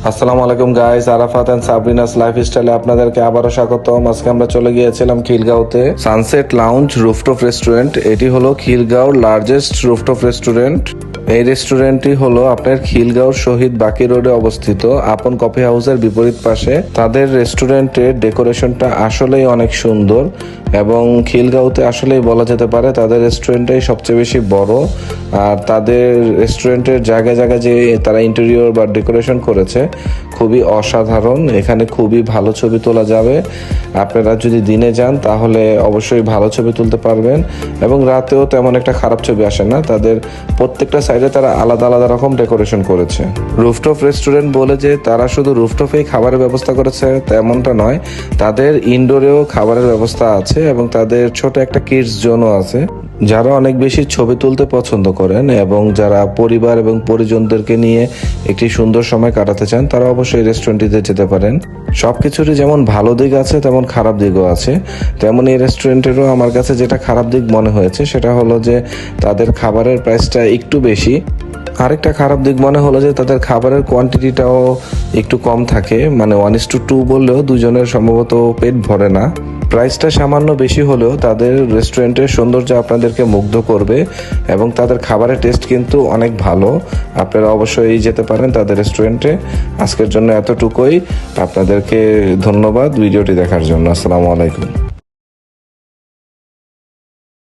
আসসালামু আলাইকুম guys, Arafat and Sabrina's লাইফস্টাইলে আপনাদেরকে আবারও স্বাগতম। আজকে আমরা চলে গিয়েছিলাম খিলগাঁওতে সানসেট লাউঞ্জ রুফটপ রেস্টুরেন্ট। এটি হলো খিলগাঁওর লার্জেস্ট রুফটপ রেস্টুরেন্ট। এই রেস্টুরেন্টটি হলো আপনার খিলগাঁওর শহীদ বাকি রোডে অবস্থিত, আপন কফি হাউসের বিপরীত পাশে। তাদের রেস্টুরেন্টের ডেকোরেশনটা আসলেই অনেক সুন্দর এবং খিলগাঁওতে আসলেই বলা যেতে পারে তাদের রেস্টুরেন্টটাই সবচেয়ে বেশি বড়। আর তাদের রেস্টুরেন্টের জায়গায় জায়গায় যে তারা ইন্টেরিয়র বা ডেকোরেশন করেছে খুবই অসাধারণ। এখানে খুবই ভালো ছবি তোলা যাবে। আপনারা যদি দিনে যান তাহলে অবশ্যই ভালো ছবি তুলতে পারবেন এবং রাতেও তেমন একটা খারাপ ছবি আসে না। তাদের প্রত্যেকটা সাইডে তারা আলাদা আলাদা রকম ডেকোরেশন করেছে। রুফটপ রেস্টুরেন্ট বলে যে তারা শুধু রুফটপেই খাবারের ব্যবস্থা করেছে তেমনটা নয়, তাদের ইনডোরেও খাবারের ব্যবস্থা আছে এবং তাদের ছোট একটা কিডস জোনও আছে। যারা অনেক বেশি ছবি তুলতে পছন্দ করেন এবং যারা পরিবার এবং পরিজনদেরকে নিয়ে একটি সুন্দর সময় কাটাতে চান তারা অবশ্যই রেস্টুরেন্টটিতে যেতে পারেন। সবকিছুরই যেমন ভালো দিক আছে তেমন খারাপ দিকও আছে। তেমন এই রেস্টুরেন্টেরও আমার কাছে যেটা খারাপ দিক মনে হয়েছে সেটা হলো যে তাদের খাবারের প্রাইসটা একটু বেশি। আরেকটা খারাপ দিক মনে হলো যে তাদের খাবারের কোয়ান্টিটিটাও একটু কম থাকে, মানে 1:2 বললেও দুজনের সম্ভবত পেট ভরে না। প্রাইসটা সামান্য বেশি হলেও তাদের রেস্টুরেন্টের সৌন্দর্য আপনাদেরকে মুগ্ধ করবে এবং তাদের খাবারের টেস্ট কিন্তু অনেক ভালো। আপনারা অবশ্যই যেতে পারেন তাদের রেস্টুরেন্টে। আজকের জন্য এতটুকুই। আপনাদেরকে ধন্যবাদ ভিডিওটি দেখার জন্য। আসসালামু আলাইকুম।